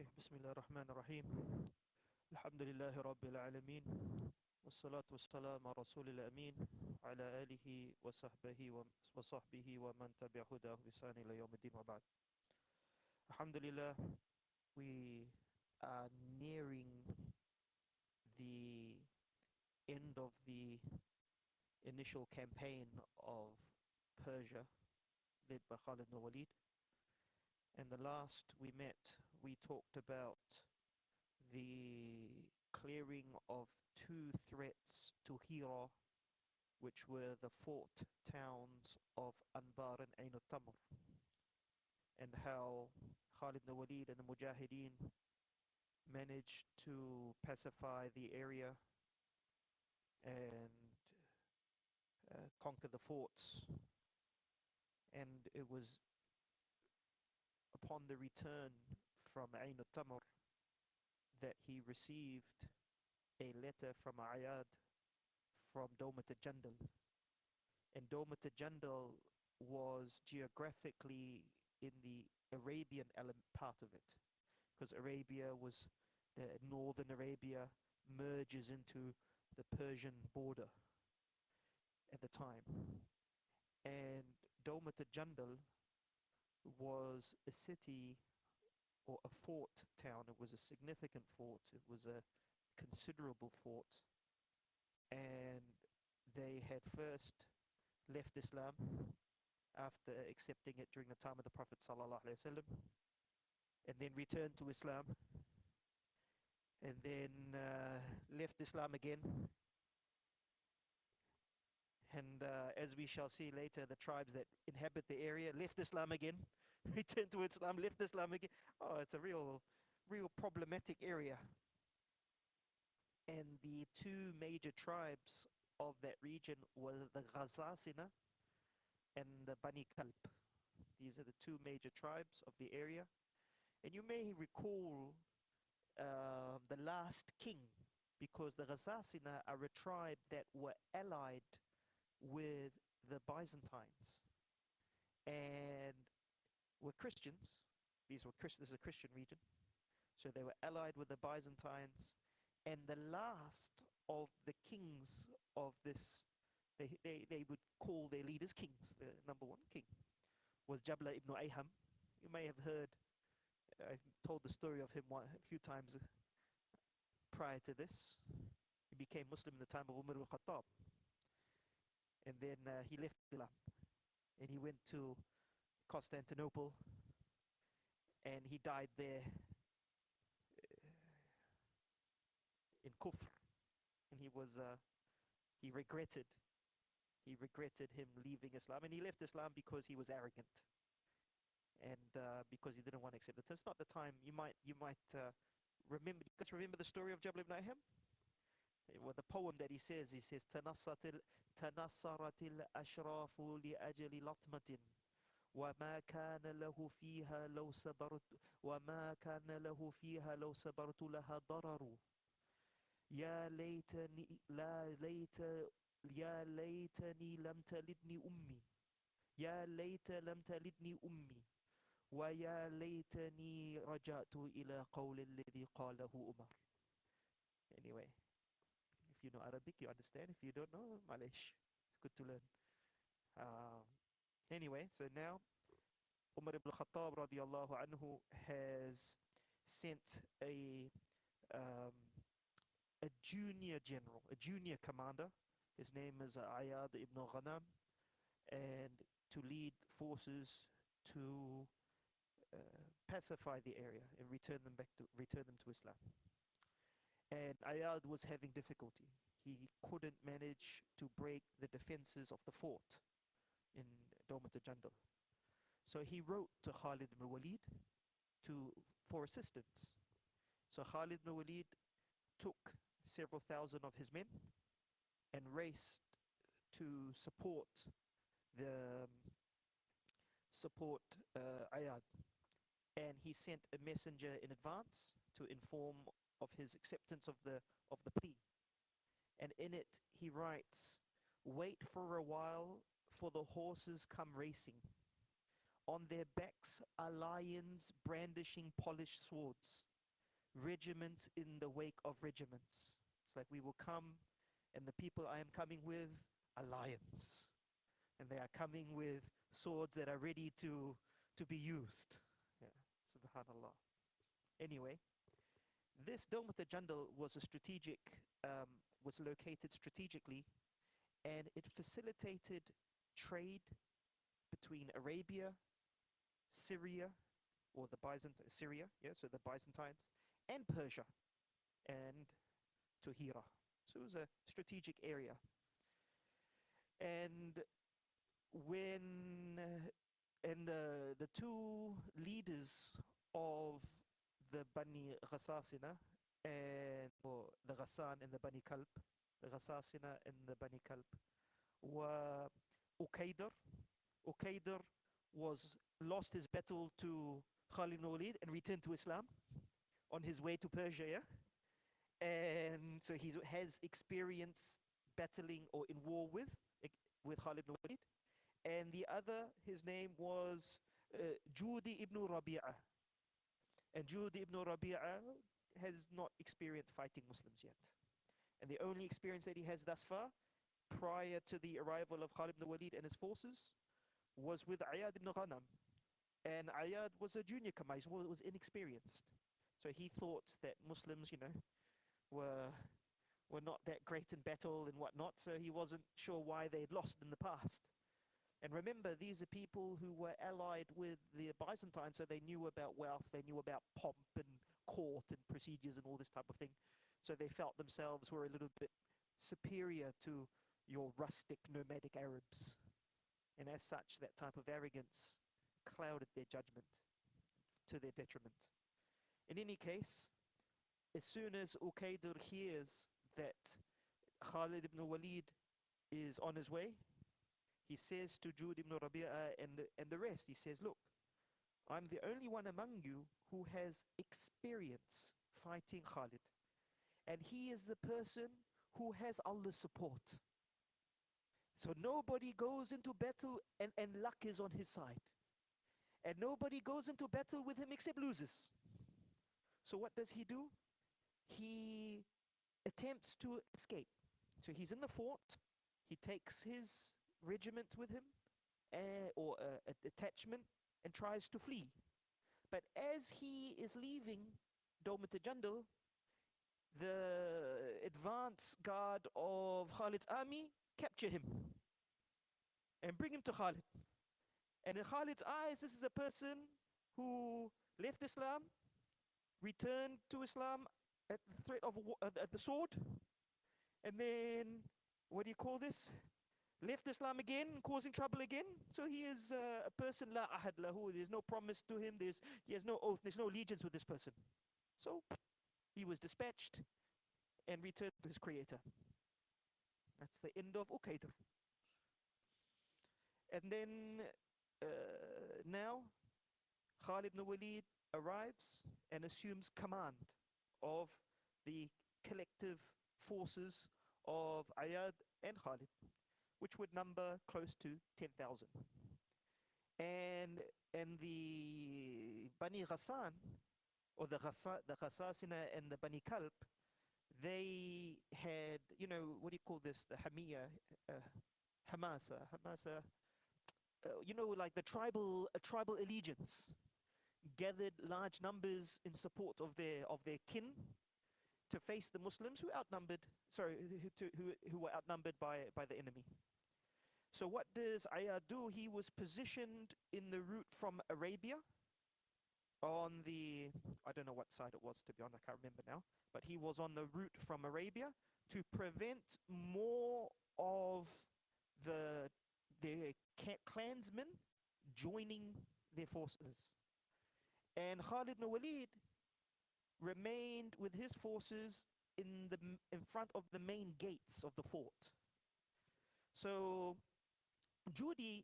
Okay, Bismillah ar-Rahman ar-Rahim. Alhamdulillahi Rabbil Alameen. Wassalatu wassalamu ala Rasulil Ameen. Ala alihi wa sahbihi wa sahbihi wa man tabi'a hudahu bisan ila yawmiddin wa ba'd. Alhamdulillah, we are nearing the end of the initial campaign of Persia led by Khaled and al-Waleed. And the last we met, we talked about the clearing of two threats to Hira, which were the fort towns of Anbar and Ain al-Tamr, and how Khalid ibn Walid and the Mujahideen managed to pacify the area and conquer the forts. And it was upon the return from Ain al-Tamr that he received a letter from Ayad from Domat al-Jandal. And Domat al-Jandal was geographically in the Arabian part of it, because Arabia was the northern Arabia merges into the Persian border at the time. And Domat al-Jandal was a city or a fort town. It was a significant fort. It was a considerable fort. And they had first left Islam after accepting it during the time of the Prophet ﷺ, and then returned to Islam, and then left Islam again. And as we shall see later, the tribes that inhabit the area left Islam again, returned to Islam, left Islam again. Oh, it's a real problematic area. And the two major tribes of that region were the Ghazasina and the Bani Kalb. These are the two major tribes of the area. And you may recall the last king, because the Ghazasina are a tribe that were allied with the Byzantines and were Christians. This is a Christian region. So they were allied with the Byzantines. And the last of the kings of this, they would call their leaders kings. The number one king was Jabla ibn Ayham. You may have heard, I've told the story of him a few times prior to this. He became Muslim in the time of Umar al-Khattab. And then he left Islam. And he went to Constantinople. And he died there in Kufr. And he regretted him leaving Islam. And he left Islam because he was arrogant. And because he didn't want to accept it. So it's not the time. You might remember. You guys remember the story of Jabal ibn Ayham? Well, the poem that he says تنصرت الأشراف لأجل لطمة وما كان له فيها لو صبرت لها ضرر يا ليتني لم تلدني أمي يا ليت لم تلدني أمي ويا ليتني رجعت إلى قول الذي قاله عمر. Anyway, if you know Arabic, you understand. If you don't know, Malish. It's good to learn. Anyway, so now Umar ibn Khattab radiallahu anhu has sent um, a junior general, a junior commander. His name is Ayad ibn Ghanam, and to lead forces to pacify the area and return them to Islam. And Ayad was having difficulty. He couldn't manage to break the defenses of the fort in Domat al-Jandal. So he wrote to Khalid ibn Walid for assistance. So Khalid ibn Walid took several thousand of his men and raced to support Ayad. And he sent a messenger in advance to inform of his acceptance of the plea. And in it he writes, "Wait for a while, for the horses come racing. On their backs are lions brandishing polished swords. regiments in the wake of regiments. It's like we will come, and the people I am coming with are lions, and they are coming with swords that are ready to be used. Yeah, subhanallah. Anyway, this Dawmat al-Jandal was a strategic, was located strategically, and it facilitated trade between Arabia, Syria, or the Syria, yeah, so the Byzantines, and Persia, and to Hira. So it was a strategic area. And when and the two leaders of the Bani Ghassasina and or the Ghassan and the Bani Kalb, the Ghassasina and the Bani Kalb, were Uqaydar. Uqaydar was lost his battle to Khalid ibn Walid and returned to Islam on his way to Persia, yeah? And so he has experience battling or in war with Khalid ibn Walid. And the other, his name was Judi ibn Rabi'ah. And Judi ibn Rabi'ah has not experienced fighting Muslims yet. And the only experience that he has thus far, prior to the arrival of Khalid ibn Walid and his forces, was with Ayad ibn Ghanam. And Ayad was a junior Kamais, was inexperienced. So he thought that Muslims, were were not that great in battle and whatnot, so he wasn't sure why they had lost in the past. And remember, these are people who were allied with the Byzantines, so they knew about wealth, they knew about pomp and court and procedures and all this type of thing. So they felt themselves were a little bit superior to your rustic nomadic Arabs. And as such, that type of arrogance clouded their judgment to their detriment. In any case, as soon as Uqaydar hears that Khalid ibn Walid is on his way, he says to Jud ibn Rabi'ah and the rest, he says, look, I'm the only one among you who has experience fighting Khalid. And he is the person who has Allah's support. So nobody goes into battle and luck is on his side. And nobody goes into battle with him except loses. So what does he do? He attempts to escape. So he's in the fort. He takes his regiment with him, or a detachment, and tries to flee. But as he is leaving Dawmat al-Jandal, the advance guard of Khalid's army capture him and bring him to Khalid. And in Khalid's eyes, this is a person who left Islam, returned to Islam at the threat of at the sword, and then, what do you call this? Left Islam again, causing trouble again. So he is a person, la ahad lahu, there's no promise to him, he has no oath, there's no allegiance with this person. So he was dispatched and returned to his creator. That's the end of Uqaydar. And then now Khalid ibn Walid arrives and assumes command of the collective forces of Ayad and Khalid, which would number close to 10,000. And the Bani Ghassan, or the Ghassasina and the Bani Kalb, they had, what do you call this? The Hamiyya, Hamasa, like the tribal allegiance, gathered large numbers in support of their kin to face the Muslims who were outnumbered by the enemy. So what does Ayad do? He was positioned in the route from Arabia on the, I don't know what side it was, to be honest, I can't remember now, but he was on the route from Arabia to prevent more of their clansmen joining their forces. And Khalid ibn Walid remained with his forces in front of the main gates of the fort. So Judi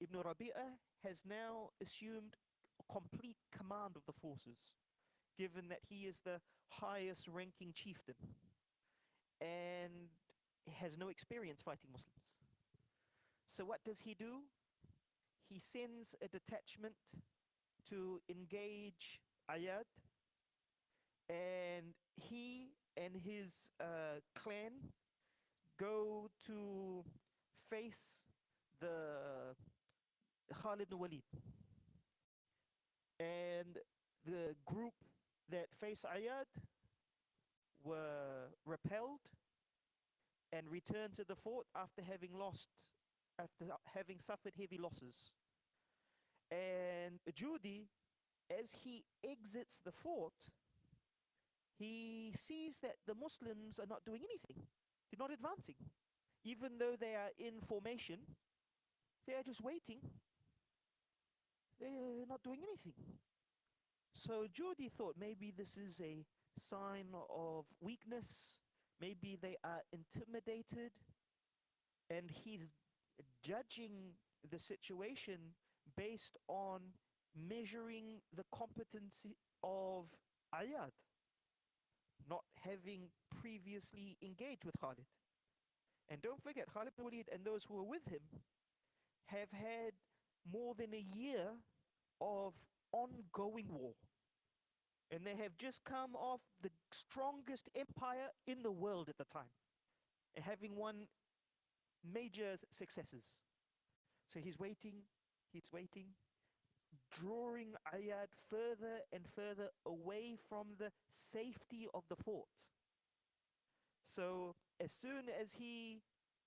ibn Rabi'ah has now assumed complete command of the forces, given that he is the highest ranking chieftain and has no experience fighting Muslims. So what does he do? He sends a detachment to engage Ayad and he and his clan go to face the Khalid ibn Walid, and the group that face Ayad were repelled and returned to the fort after having suffered heavy losses. And Judy, as he exits the fort, he sees that the Muslims are not doing anything. They're not advancing. Even though they are in formation, they are just waiting. They're not doing anything. So Judy thought maybe this is a sign of weakness. Maybe they are intimidated. And he's judging the situation based on measuring the competency of Ayad, not having previously engaged with Khalid. And don't forget, Khalid ibn Walid and those who were with him have had more than a year of ongoing war. And they have just come off the strongest empire in the world at the time, and having won major successes. So he's waiting, drawing Ayad further and further away from the safety of the fort. So as soon as he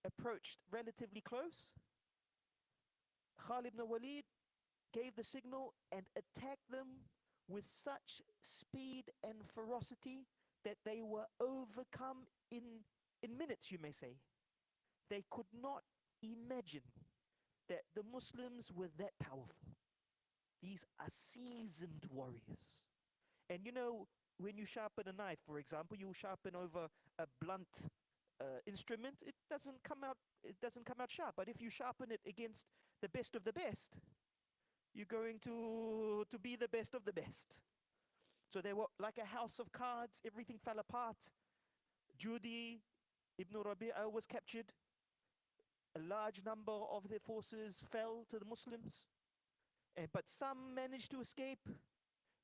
approached relatively close, Khalid ibn Walid gave the signal and attacked them with such speed and ferocity that they were overcome in minutes, you may say. They could not imagine that the Muslims were that powerful. These are seasoned warriors. And you know, when you sharpen a knife, for example, you sharpen over a blunt instrument, it doesn't come out sharp. But if you sharpen it against the best of the best, you're going to be the best of the best. So they were like a house of cards. Everything fell apart. Judy ibn Rabi'a was captured. A large number of their forces fell to the Muslims, but some managed to escape,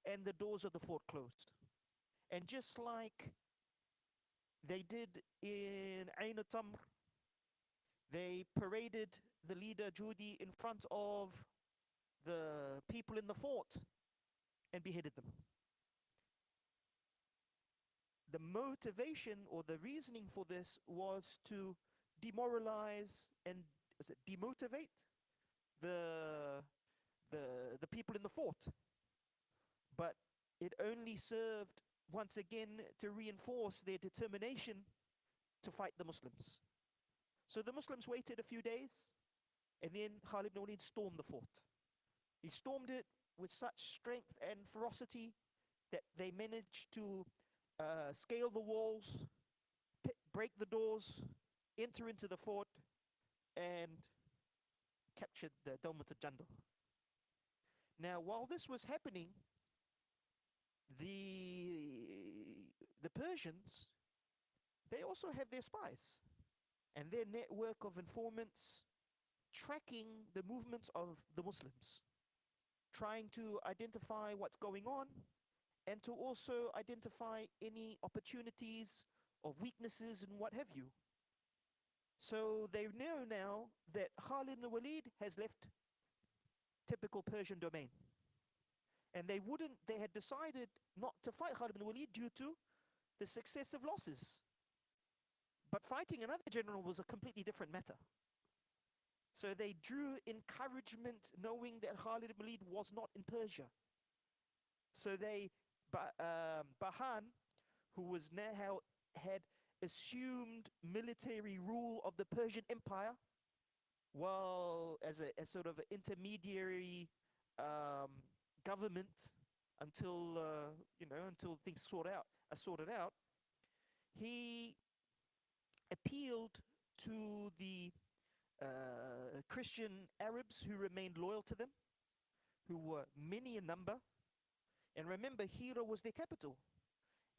and the doors of the fort closed. And just like they did in Ain al-Tamr, they paraded the leader Judy in front of the people in the fort and beheaded them. The motivation or the reasoning for this was to demoralize and demotivate the the people in the fort. But it only served once again to reinforce their determination to fight the Muslims. So the Muslims waited a few days, and then Khalid ibn Walid stormed the fort. He stormed it with such strength and ferocity that they managed to scale the walls, break the doors, enter into the fort, and captured the Dawmat al-Jandal. Now, while this was happening, the Persians, they also have their spies and their network of informants tracking the movements of the Muslims, trying to identify what's going on and to also identify any opportunities of weaknesses and what have you. So they know now that Khalid ibn Walid has left typical Persian domain. And they had decided not to fight Khalid ibn Walid due to the successive losses. But fighting another general was a completely different matter. So they drew encouragement knowing that Khalid ibn Walid was not in Persia. So Bahan, who was now had assumed military rule of the Persian Empire, while as a sort of intermediary government until until things are sorted out, he appealed to the Christian Arabs who remained loyal to them, who were many in number. And remember, Hira was their capital,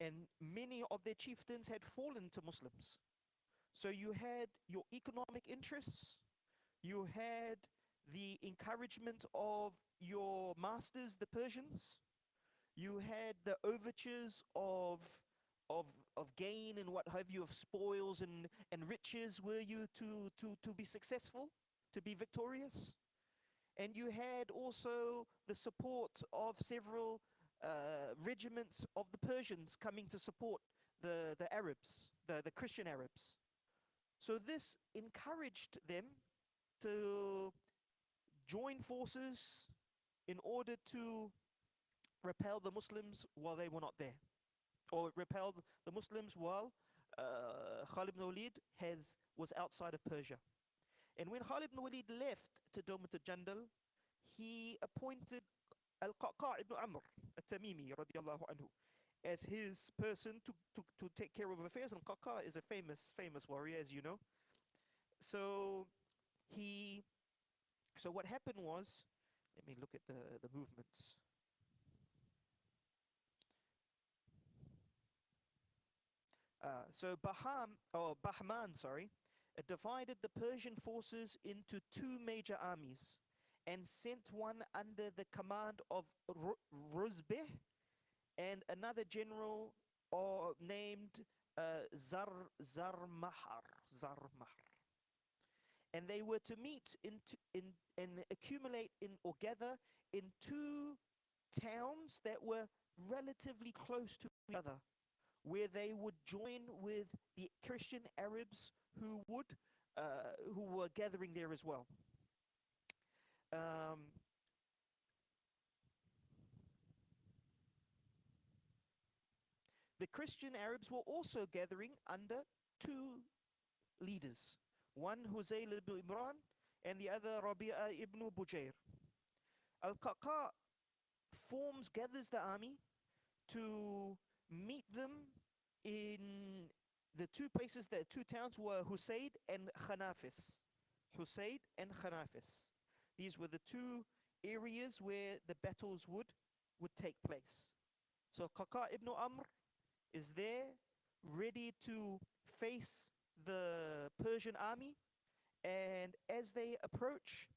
and many of their chieftains had fallen to Muslims. So you had your economic interests, you had the encouragement of your masters, the Persians, You had the overtures of of gain and what have you, of spoils and riches, were you to be successful, to be victorious. And you had also the support of several regiments of the Persians coming to support the Arabs, the Christian Arabs. So this encouraged them to join forces in order to repel the Muslims while they were not there, or repel the Muslims while Khalid ibn Walid was outside of Persia. And when Khalid ibn Walid left to Domat al-Jandal, he appointed al-Qaqa ibn Amr al-Tamimi radiallahu anhu as his person to take care of affairs. And Qaqa is a famous warrior, as you know. So he so what happened was, let me look at the movements. So Bahman, sorry, divided the Persian forces into two major armies and sent one under the command of Ruzbeh and another general named Zarmahar. And they were to meet and accumulate in or gather in two towns that were relatively close to each other, where they would join with the Christian Arabs who were gathering there as well. Um, the Christian Arabs were also gathering under two leaders, one Huzayl ibn Imran and the other Rabi'a ibn Bujair. Al-Qaqa gathers the army to meet them in the two places, the two towns were Husayd and Khanafis. Husayd and Khanafis. These were the two areas where the battles would take place. So Qaqa ibn Amr is there, ready to face the Persian army, and as they approach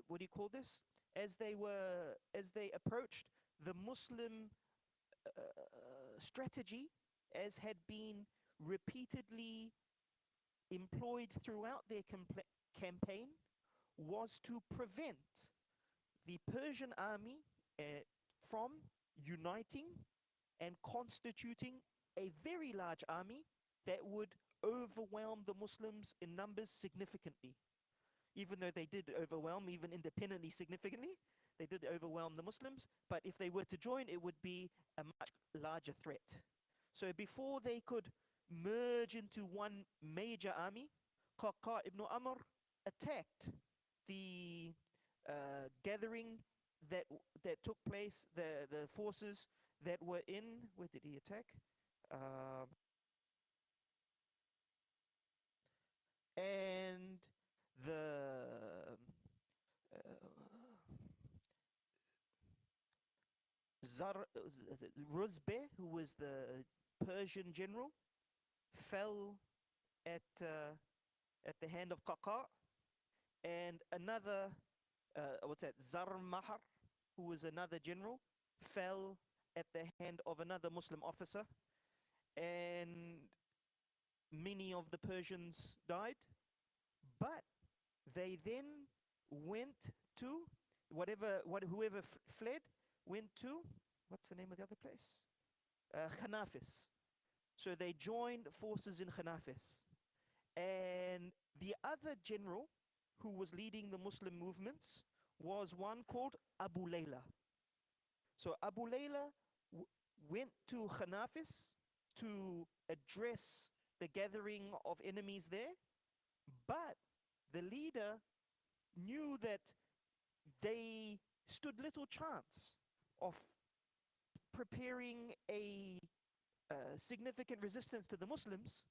what do you call this? As they approached the Muslim strategy, as had been repeatedly employed throughout their campaign, was to prevent the Persian army from uniting and constituting a very large army that would overwhelm the Muslims in numbers significantly. Even though they did overwhelm, even independently significantly, they did overwhelm the Muslims, but if they were to join, it would be a much larger threat. So before they could merge into one major army, Qaqa ibn Amr attacked the gathering that took place, the forces that were in, where did he attack? And the Ruzbeh, who was the Persian general, fell at the hand of Qaqa, and another, what's that, Zarmahar, who was another general, fell at the hand of another Muslim officer, and many of the Persians died. But they then went to whoever fled went to, what's the name of the other place? Khanafis. So they joined forces in Khanafis. And the other general who was leading the Muslim movements was one called Abu Layla. So Abu Layla went to Khanafis to address the gathering of enemies there, but the leader knew that they stood little chance of preparing a significant resistance to the Muslims.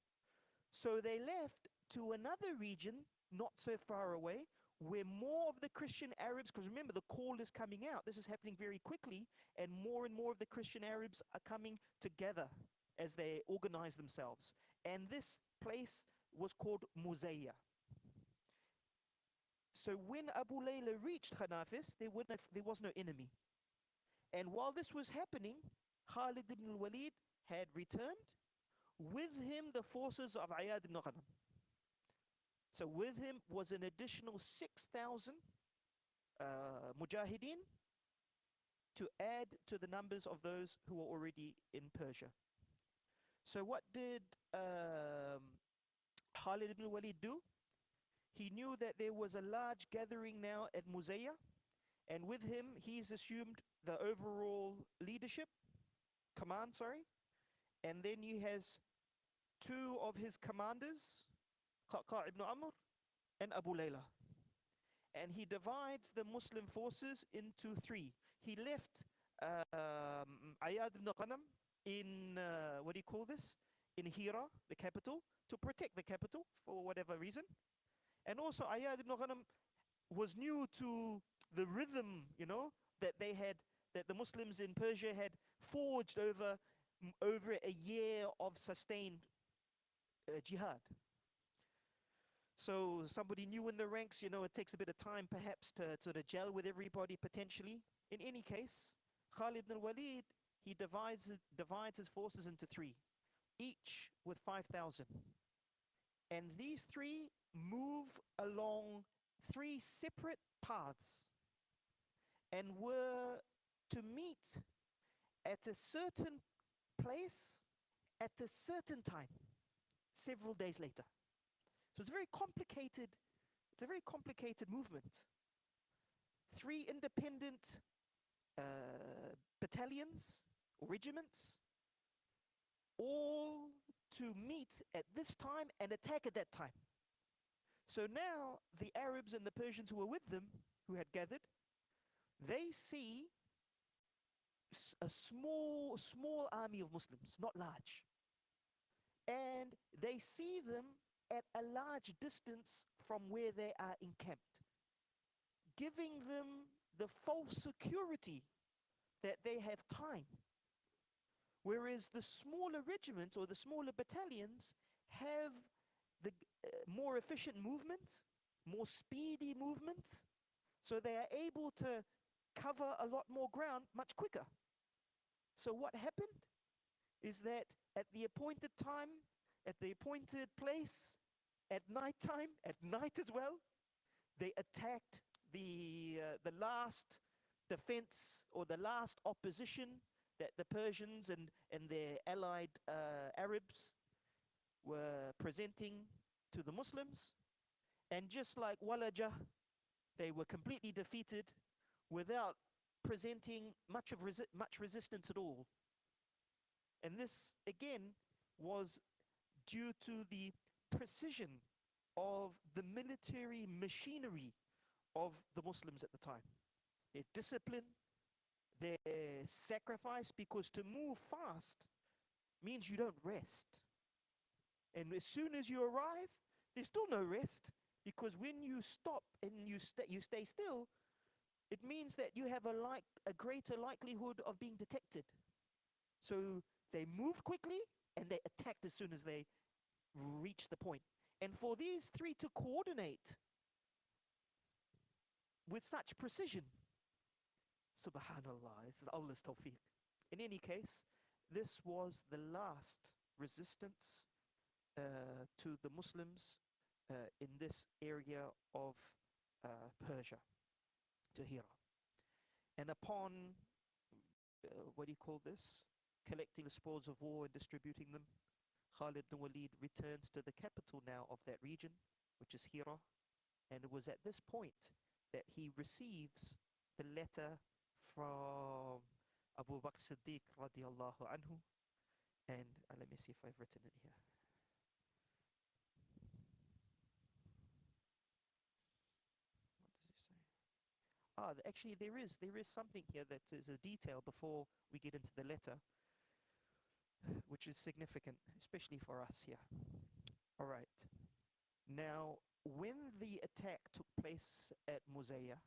So they left to another region not so far away, where more of the Christian Arabs, because remember, the call is coming out, this is happening very quickly, and more of the Christian Arabs are coming together as they organize themselves. And this place was called Muzayya. So So when Abu Layla reached Khanafis, there was no enemy. And while this was happening, Khalid ibn al-Waleed had returned, with him the forces of Ayad ibn Ghanam. So with him was an additional 6,000 mujahideen to add to the numbers of those who were already in Persia. So what did Khalid ibn Walid do? He knew that there was a large gathering now at Muzayya, and with him he's assumed the overall leadership, command, sorry, and then he has two of his commanders, Qaqa ibn Amr and Abu Layla. And he divides the Muslim forces into three. He left Ayad ibn Ghanam in, what do you call this? In Hira, the capital, to protect the capital for whatever reason. And also Ayad ibn Ghanam was new to the rhythm, that they had, that the Muslims in Persia had forged over a year of sustained jihad. So somebody new in the ranks, it takes a bit of time perhaps to sort of gel with everybody potentially. In any case, Khalid ibn al-Walid, he divides his forces into three, each with 5,000. And these three move along three separate paths and were to meet at a certain place at a certain time, several days later. So it's a very complicated movement. Three independent battalions or regiments, all to meet at this time and attack at that time. So now the Arabs and the Persians who were with them, who had gathered, they see a small army of Muslims, not large. And they see them at a large distance from where they are encamped, giving them the false security that they have time. Whereas the smaller regiments or the smaller battalions have the more efficient movement, more speedy movement, so they are able to cover a lot more ground much quicker. So what happened is that at the appointed time, at the appointed place, at night as well, they attacked the last defense or the last opposition that the Persians and their allied Arabs were presenting to the Muslims. And just like Walajah, they were completely defeated without presenting much resistance at all. And this, again, was due to the precision of the military machinery of the Muslims at the time. Their discipline, their sacrifice, because to move fast means you don't rest. And as soon as you arrive, there's still no rest, because when you stop and you stay still, it means that you have a greater likelihood of being detected. So they moved quickly and they attacked as soon as they reached the point. And for these three to coordinate with such precision, subhanallah, this is Allah's tawfiq. In any case, this was the last resistance to the Muslims in this area of Persia, to Hira. And upon, what do you call this? Collecting the spoils of war and distributing them, Khalid ibn Walid returns to the capital now of that region, which is Hira. And it was at this point that he receives the letter from Abu Bakr Siddiq radiallahu anhu. And let me see if I've written it here. What does he say? Actually, there is something here that is a detail before we get into the letter, which is significant, especially for us here. All right. Now, when the attack took place at Muzayya,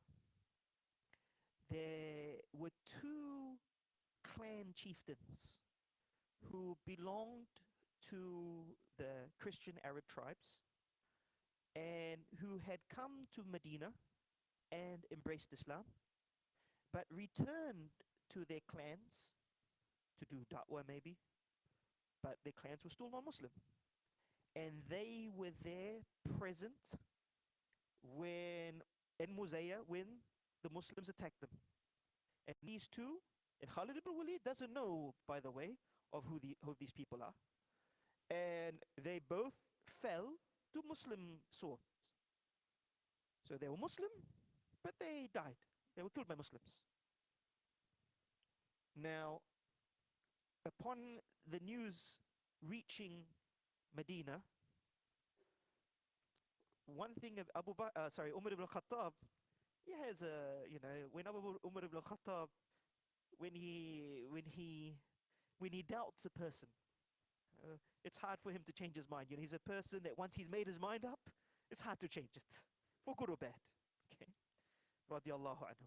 there were two clan chieftains who belonged to the Christian Arab tribes, and who had come to Medina and embraced Islam, but returned to their clans to do da'wah maybe, but their clans were still non-Muslim. And they were there present when in Muzayya when the Muslims attacked them. And these two, and Khalid ibn Walid doesn't know, by the way, of who these people are. And they both fell to Muslim swords. So they were Muslim, but they died. They were killed by Muslims. Now, upon the news reaching Medina, one thing of Umar ibn Khattab, he has a, when Umar ibn Khattab, when he, when he, when he doubts a person, it's hard for him to change his mind. He's a person that once he's made his mind up, it's hard to change it, for good or bad. Okay, radiallahu anhu.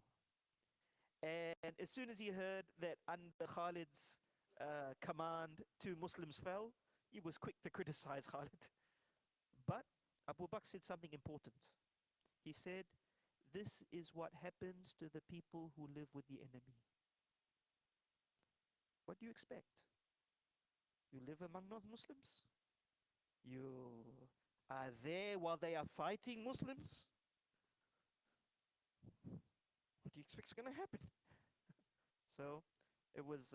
And as soon as he heard that under Khalid's command, two Muslims fell, he was quick to criticize Khalid. But Abu Bakr said something important. He said, "This is what happens to the people who live with the enemy." What do you expect? You live among non-Muslims? You are there while they are fighting Muslims? What do you expect is going to happen? So it was,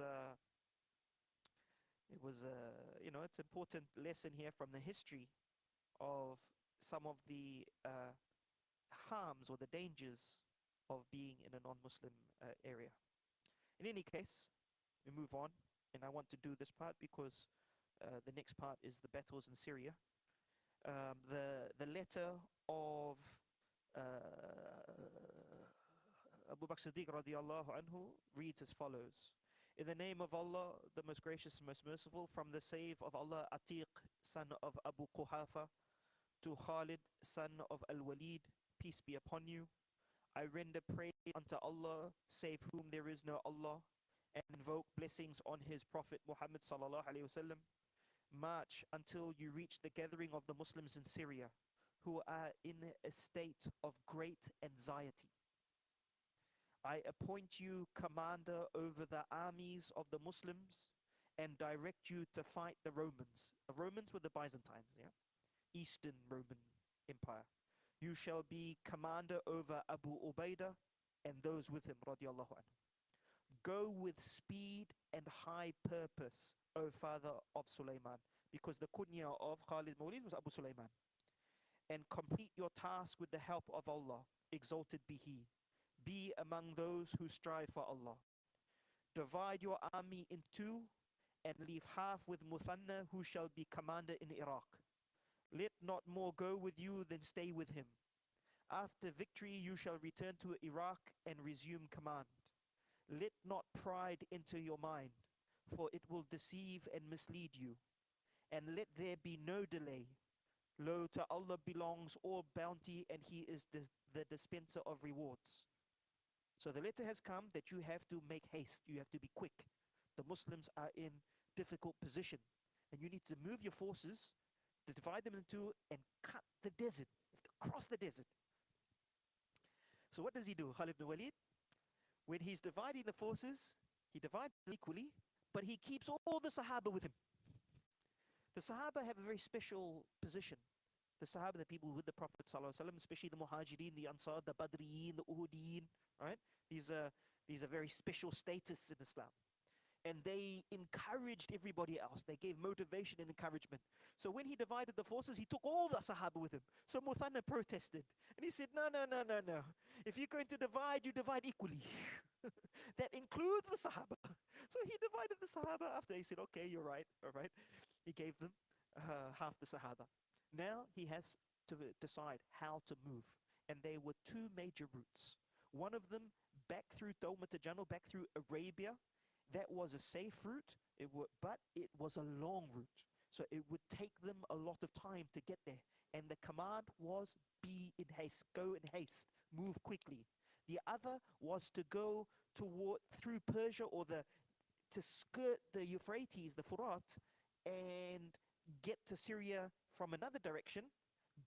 it's an important lesson here from the history of some of the harms or the dangers of being in a non-Muslim area. In any case, we move on, and I want to do this part because the next part is the battles in Syria. The letter of Abu Bakr Siddiq radiallahu anhu reads as follows. In the name of Allah, the most gracious and most merciful, from the save of Allah, Atiq, son of Abu Quhafa, to Khalid, son of al-Waleed, peace be upon you. I render praise unto Allah, save whom there is no Allah, and invoke blessings on his Prophet Muhammad sallallahu alaihi wasallam. March until you reach the gathering of the Muslims in Syria, who are in a state of great anxiety. I appoint you commander over the armies of the Muslims and direct you to fight the Romans. The Romans were the Byzantines, yeah? Eastern Roman Empire. You shall be commander over Abu Ubaidah and those with him, radiallahu anhu. Go with speed and high purpose, O father of Sulaiman, because the kunya of Khalid Mawlid was Abu Sulaiman. And complete your task with the help of Allah, exalted be He. Be among those who strive for Allah. Divide your army in two and leave half with Muthanna, who shall be commander in Iraq. Let not more go with you than stay with him. After victory you shall return to Iraq and resume command. Let not pride enter your mind, for it will deceive and mislead you. And let there be no delay. Lo, to Allah belongs all bounty, and He is the dispenser of rewards. So the letter has come that you have to make haste, you have to be quick. The Muslims are in difficult position, and you need to move your forces, to divide them into and cut the desert, you have to cross the desert. So what does he do, Khalid ibn Walid? When he's dividing the forces, he divides equally, but he keeps all the Sahaba with him. The Sahaba have a very special position. The Sahaba, the people with the Prophet ﷺ, especially the Muhajirin, the Ansar, the Badriyin, the Uhudin, right? These are very special status in Islam. And they encouraged everybody else. They gave motivation and encouragement. So when he divided the forces, he took all the Sahaba with him. So Muthanna protested. And he said, no. If you're going to divide, you divide equally. That includes the Sahaba. So he divided the Sahaba after. He said, okay, you're right. All right. He gave them half the Sahaba. Now he has to decide how to move. And there were two major routes. One of them back through Dawmat al-Janal, back through Arabia. That was a safe route, but it was a long route. So it would take them a lot of time to get there. And the command was be in haste, go in haste, move quickly. The other was to go through Persia to skirt the Euphrates, the Furat, and get to Syria from another direction,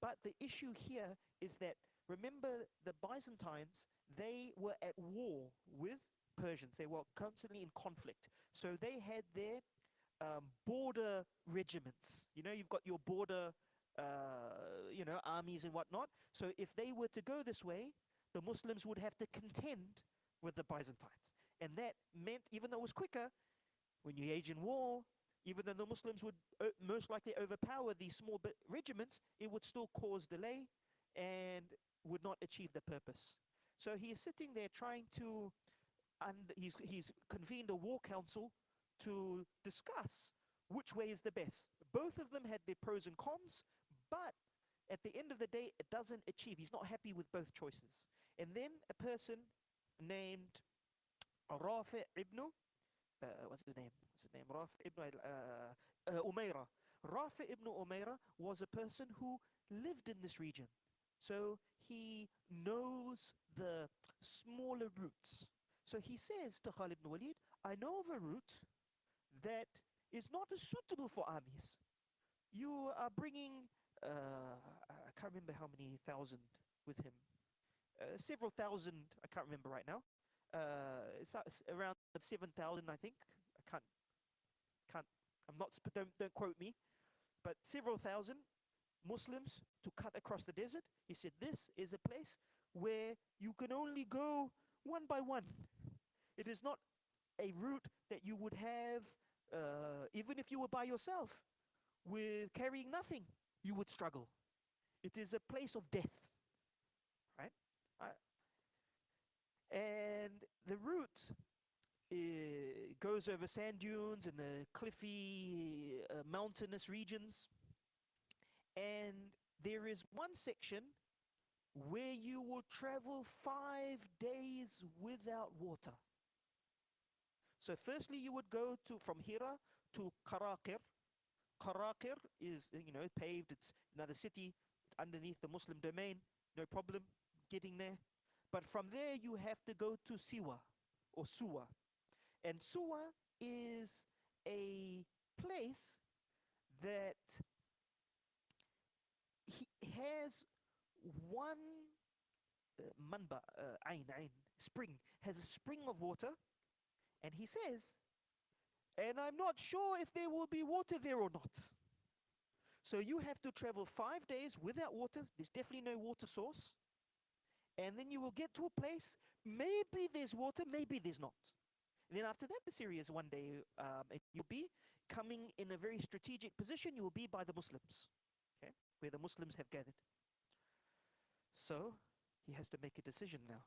But the issue here is that, remember, the Byzantines, they were at war with Persians. They were constantly in conflict. So they had their border regiments. You know, you've got your border, armies and whatnot. So if they were to go this way, the Muslims would have to contend with the Byzantines. And that meant, even though it was quicker, when you engage in war, even though the Muslims would most likely overpower these small regiments, it would still cause delay and would not achieve the purpose. So he is sitting there trying to, and he's convened a war council to discuss which way is the best. Both of them had their pros and cons, but at the end of the day, it doesn't achieve. He's not happy with both choices. And then a person named Rafi ibn, what's his name? Rafi ibn Umayra. Rafi ibn Umayra was a person who lived in this region. So he knows the smaller routes. So he says to Khalid ibn Walid, I know of a route that is not as suitable for armies. You are bringing, I can't remember how many thousand with him. Several thousand, I can't remember right now. It's around 7,000, I think. Can't, I'm not, don't quote me. But several thousand Muslims to cut across the desert. He said, this is a place where you can only go one by one. It is not a route that you would have, even if you were by yourself, with carrying nothing, you would struggle. It is a place of death, right? And the route goes over sand dunes and the cliffy, mountainous regions. And there is one section where you will travel 5 days without water. So firstly, you would go from Hira to Qaraqir. Qaraqir is, paved. It's another city. It's underneath the Muslim domain. No problem getting there. But from there, you have to go to Siwa or Suwa. And Suwa is a place that has one manba, ain, spring, has a spring of water. And he says, and I'm not sure if there will be water there or not. So you have to travel 5 days without water. There's definitely no water source. And then you will get to a place, maybe there's water, maybe there's not. And then after that, the series one day, you'll be coming in a very strategic position. You will be by the Muslims, okay, where the Muslims have gathered. So he has to make a decision now.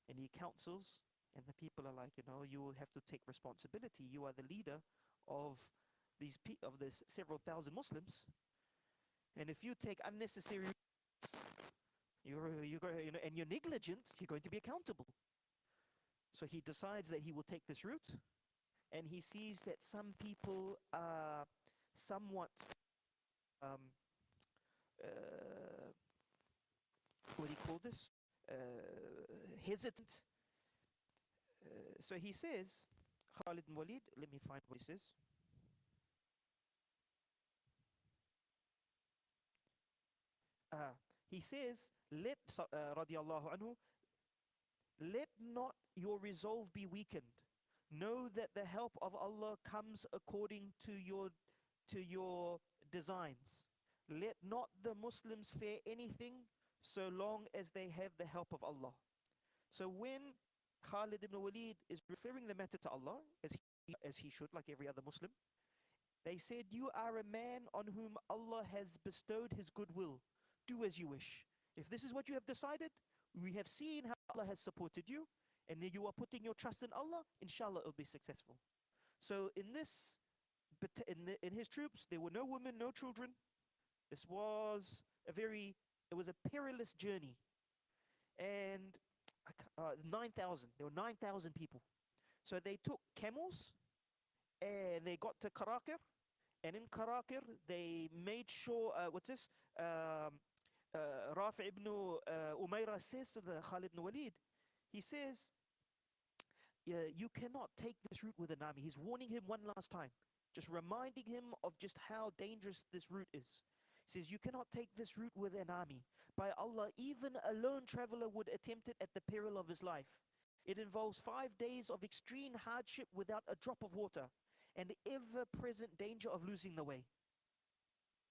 And he counsels, and the people are like, you will have to take responsibility. You are the leader of these several thousand Muslims. And if you take unnecessary risks, and you're negligent, you're going to be accountable. So he decides that he will take this route, and he sees that some people are somewhat what do you call this? Hesitant. So he says, Khalid ibn Walid, let me find what he says. He says, radiallahu anhu, let not your resolve be weakened. Know that the help of Allah comes according to your designs. Let not the Muslims fear anything so long as they have the help of Allah. So when Khalid ibn Walid is referring the matter to Allah, as he should, like every other Muslim, they said, you are a man on whom Allah has bestowed his goodwill. Do as you wish. If this is what you have decided, we have seen how Allah has supported you, and you are putting your trust in Allah, inshallah it will be successful. So in his troops, there were no women, no children. This was it was a perilous journey. And 9,000, there were 9,000 people. So they took camels, and they got to Qaraqir, and in Qaraqir, they made sure, Rafi ibn Umayra says to the Khalid ibn Walid, he says, you cannot take this route with an army. He's warning him one last time, just reminding him of just how dangerous this route is. He says, you cannot take this route with an army. By Allah, even a lone traveler would attempt it at the peril of his life. It involves 5 days of extreme hardship without a drop of water and ever-present danger of losing the way.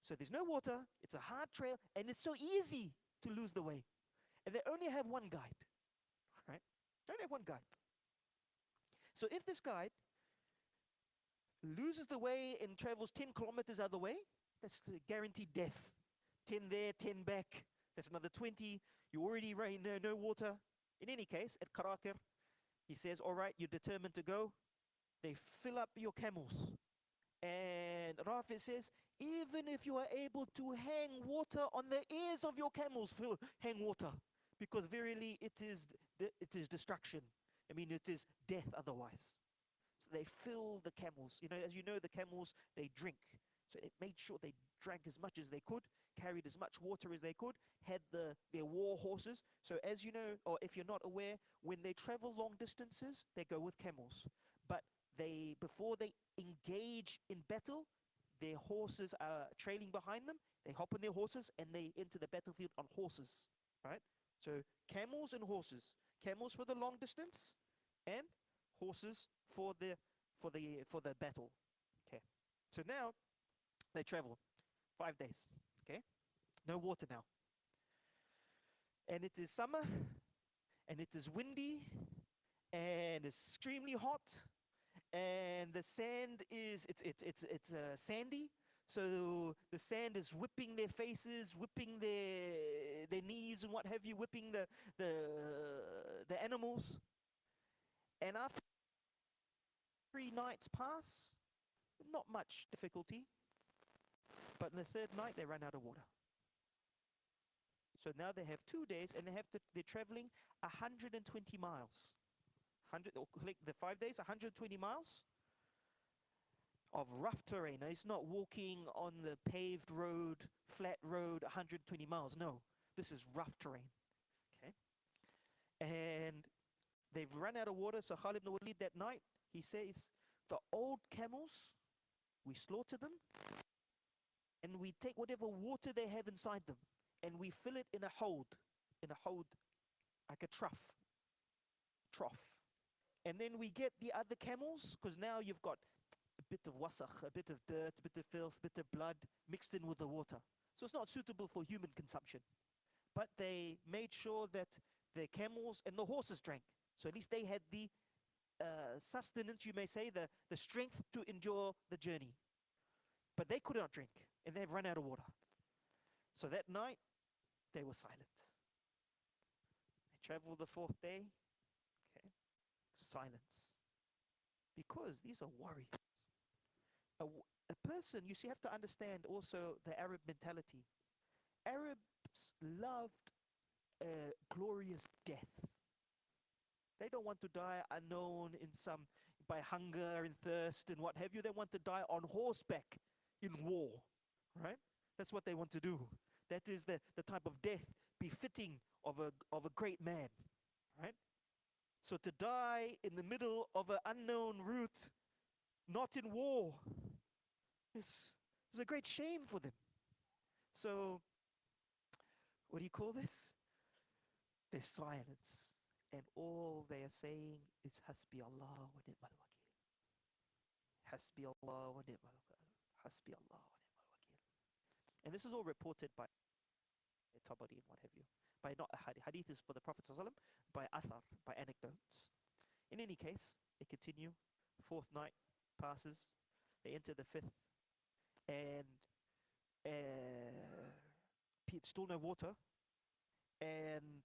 So there's no water, it's a hard trail, and it's so easy to lose the way. And they only have one guide, right? They only have one guide. So if this guide loses the way and travels 10 kilometers other way, that's guaranteed death. 10 there, 10 back. That's another 20. You already no water. In any case, at Karakir, he says, all right, you're determined to go. They fill up your camels. And Rafi says, even if you are able to hang water on the ears of your camels, hang water. Because verily it is destruction. I mean, it is death otherwise. So they fill the camels. You know, as you know, the camels, they drink. So they made sure they drank as much as they could, carried as much water as they could, had their war horses. So as you know, or if you're not aware, when they travel long distances, they go with camels. But before they engage in battle, their horses are trailing behind them. They hop on their horses and they enter the battlefield on horses, right? So camels and horses. Camels for the long distance, and horses for the battle. Okay. So now they travel 5 days. Okay. No water now. And it is summer, and it is windy, and it's extremely hot, and the sand is it's sandy. So the sand is whipping their faces, whipping their knees and what have you, whipping the animals. And after 3 nights pass, not much difficulty. But on the third night, they run out of water. So now they have 2 days, and they're traveling 120 miles. The 5 days, 120 miles of rough terrain. Now, it's not walking on the paved road, flat road, 120 miles. No, this is rough terrain. Okay, and they've run out of water. So Khalid ibn Walid that night, he says, the old camels, we slaughter them, and we take whatever water they have inside them, and we fill it in a hold, like a trough. And then we get the other camels, because now you've got a bit of wasakh, a bit of dirt, a bit of filth, a bit of blood mixed in with the water. So it's not suitable for human consumption. But they made sure that the camels and the horses drank. So at least they had the sustenance, you may say, the strength to endure the journey. But they could not drink, and they've run out of water. So that night, they were silent. They traveled the 4th day. Okay, silence. Because these are warriors. A person, you see, you have to understand also the Arab mentality. Arabs loved a glorious death. They don't want to die unknown by hunger and thirst and what have you. They want to die on horseback in war, right? That's what they want to do. That is the type of death befitting of a great man, right? So to die in the middle of an unknown route, not in war, is a great shame for them. So, what do you call this? There's silence. And all they are saying is Hasbi Allah wa ni'mal wakil. Hasbi Allah wa ni'mal wakil. Hasbi Allah wa ni'mal wakil. And this is all reported by Tabari and what have you. By not a hadith. Hadith is for the Prophet ﷺ, by athar, by anecdotes. In any case, they continue. 4th night passes. They enter the 5th. And still no water. And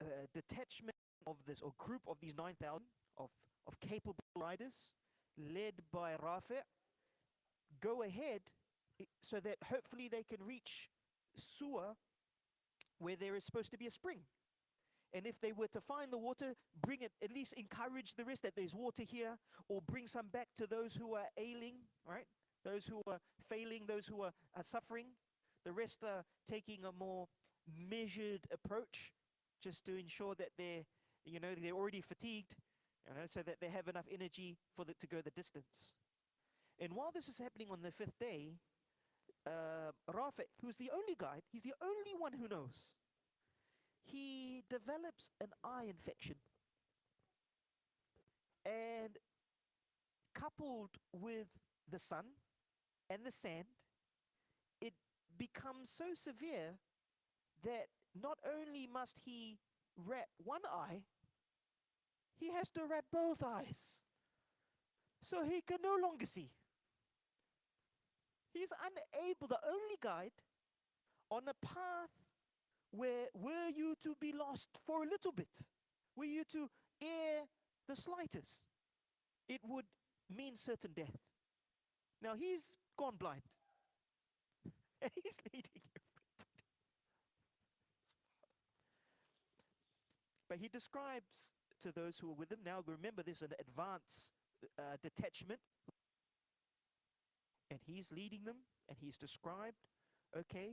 a detachment of this, or group of these 9,000 of capable riders, led by Rafi', go ahead so that hopefully they can reach Suwa, where there is supposed to be a spring. And if they were to find the water, bring it, at least encourage the rest that there's water here, or bring some back to those who are ailing, right? Those who are failing, those who are suffering. The rest are taking a more measured approach, just to ensure that they're already fatigued, so that they have enough energy to go the distance. And while this is happening on the 5th day, Rafi, who's the only guide, he's the only one who knows. He develops an eye infection, and coupled with the sun and the sand, it becomes so severe that not only must he wrap one eye, he has to wrap both eyes. So he can no longer see. He's unable, the only guide on a path where were you to be lost for a little bit, were you to err the slightest, it would mean certain death. Now he's gone blind and he's leading everybody. But he describes to those who are with him, now remember there's an advance detachment, and he's leading them, and he's described, okay,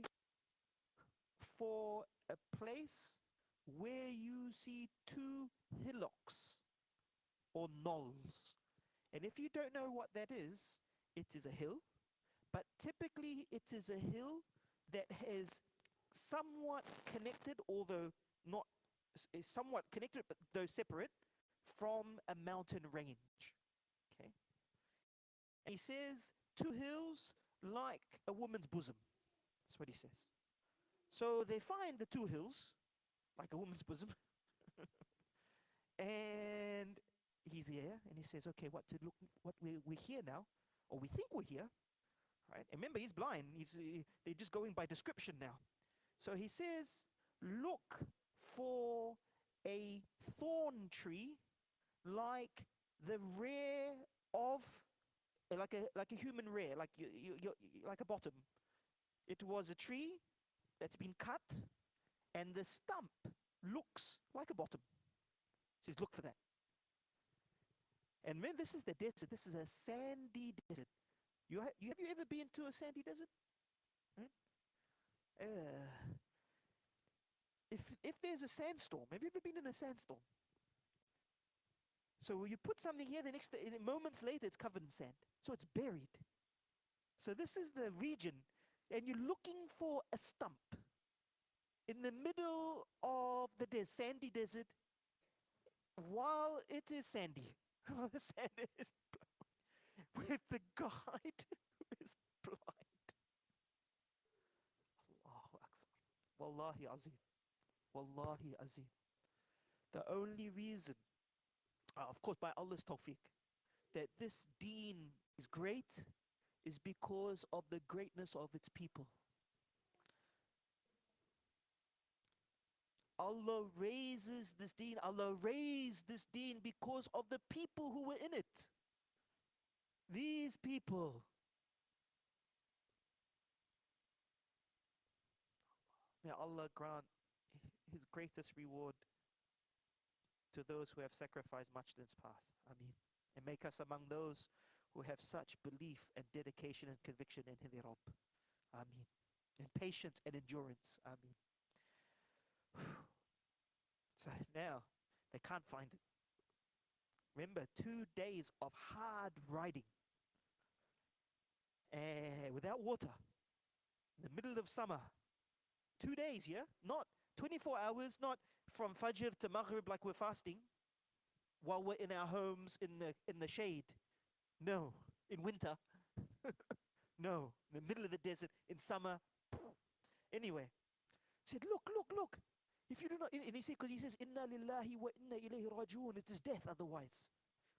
for a place where you see two hillocks or knolls. And if you don't know what that is, it is a hill, but typically it is a hill that is somewhat connected, although not is somewhat connected, but though separate from a mountain range. Okay. And he says, two hills like a woman's bosom. That's what he says. So they find the two hills like a woman's bosom. And he's there, and he says, okay, what we're here now, or we think we're here, right? And remember, he's blind. They're just going by description now. So he says, look for a thorn tree like the rear of, like a human rear, like like a bottom. It was a tree that's been cut, and the stump looks like a bottom. He says, look for that. And man, this is the desert. This is a sandy desert. Have you ever been to a sandy desert? Right? If there's a sandstorm, have you ever been in a sandstorm? So you put something here, the next moments later, it's covered in sand. So it's buried. So this is the region, and you're looking for a stump in the middle of the sandy desert, while it is sandy. The sand is with the guide who is blind. Allahu Akbar. Wallahi azim. Wallahi azim. The only reason, of course by Allah's tawfiq, that this deen is great is because of the greatness of its people. Allah raises this deen, Allah raised this deen because of the people who were in it. These people. May Allah grant His greatest reward to those who have sacrificed much in His path. Ameen. And make us among those who have such belief and dedication and conviction in their Rabb. Ameen. And patience and endurance. Ameen. So now, they can't find it. Remember, 2 days of hard riding. Without water. In the middle of summer. 2 days, yeah? Not 24 hours, not from Fajr to Maghrib like we're fasting, while we're in our homes in the shade. No, in winter. No, in the middle of the desert, in summer. Anyway, he said, look. If you do not, and he said, because he says, Inna lillahi wa inna ilayhi rajoon, it is death otherwise.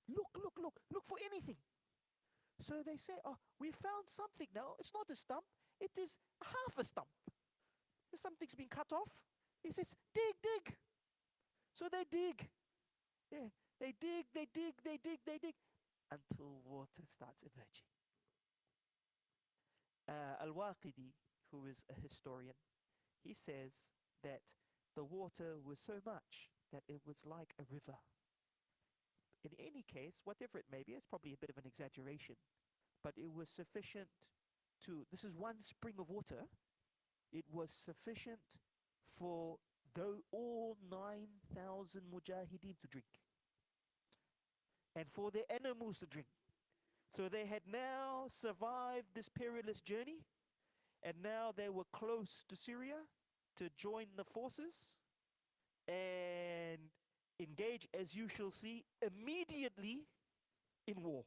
Look for anything. So they say, oh, we found something now. It's not a stump, it is half a stump. Something's been cut off. He says, dig. So they dig. Yeah, they dig until water starts emerging. Al-Waqidi, who is a historian, he says that the water was so much that it was like a river. In any case, whatever it may be, it's probably a bit of an exaggeration, but it was sufficient this is one spring of water, it was sufficient for all 9,000 mujahideen to drink, and for their animals to drink. So they had now survived this perilous journey, And now they were close to Syria to join the forces and engage, as you shall see, immediately in war,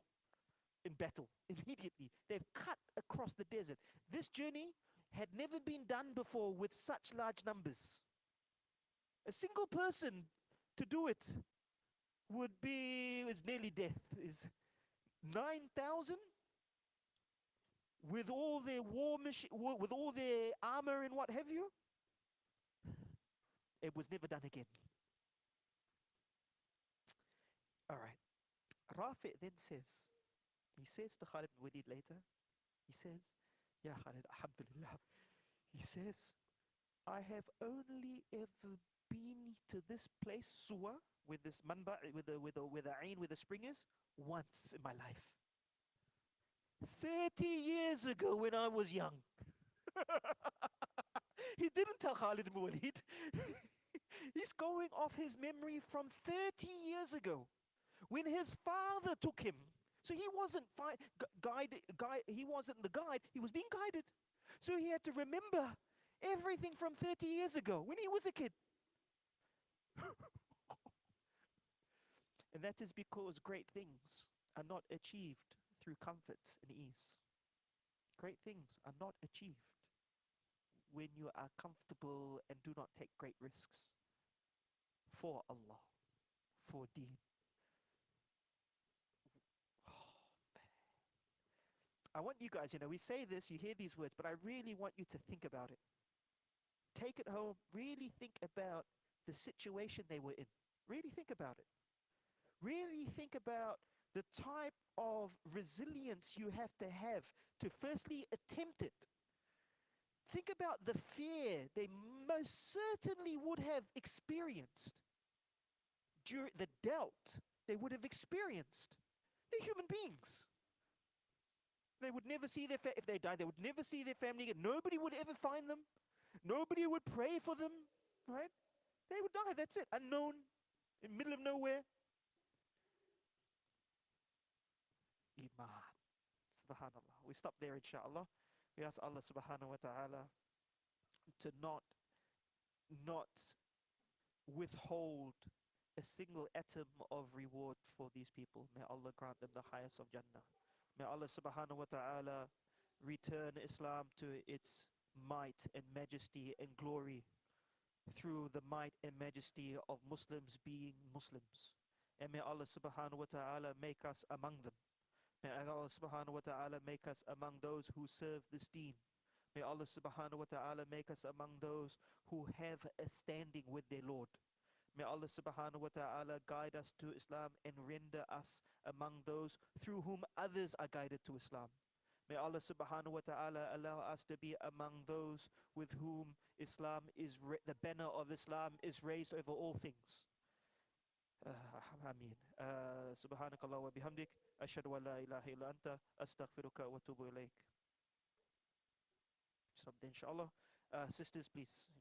in battle. Immediately. They've cut across the desert. This journey had never been done before with such large numbers. A single person to do it is nearly death. Is 9,000 with all their with all their armor and what have you. It was never done again. All right. Rafi then he says to Khalid bin Walid later, he says, Ya Khalid, alhamdulillah. He says, I have only ever been to this place, Suwa, with this manba, with the ain, with the spring is, once in my life. 30 years ago when I was young. He didn't tell Khalid bin Walid. He's going off his memory from 30 years ago when his father took him. So he wasn't he wasn't the guide, he was being guided. So he had to remember everything from 30 years ago when he was a kid. And that is because great things are not achieved through comfort and ease. Great things are not achieved when you are comfortable and do not take great risks for Allah, for deen. I want you guys, we say this, you hear these words, but I really want you to think about it. Take it home, really think about the situation they were in. Really think about it. Really think about the type of resilience you have to firstly attempt it. Think about the fear they most certainly would have experienced. The doubt they would have experienced. They're human beings. They would never see if they died, they would never see their family again. Nobody would ever find them. Nobody would pray for them, right? They would die, that's it. Unknown, in the middle of nowhere. Iman. Subhanallah. We stop there, inshallah. We ask Allah subhanahu wa ta'ala to not withhold a single atom of reward for these people. May Allah grant them the highest of Jannah. May Allah subhanahu wa ta'ala return Islam to its might and majesty and glory through the might and majesty of Muslims being Muslims. And may Allah subhanahu wa ta'ala make us among them. May Allah subhanahu wa ta'ala make us among those who serve this deen. May Allah subhanahu wa ta'ala make us among those who have a standing with their Lord. May Allah subhanahu wa ta'ala guide us to Islam and render us among those through whom others are guided to Islam. May Allah subhanahu wa ta'ala allow us to be among those with whom Islam is, the banner of Islam is raised over all things. Ameen. Subhanakallah wa bihamdik. Ashhadu wa la ilaha illa anta. Astaghfiruka wa atubu ilayk. Something, inshallah. Sisters, please.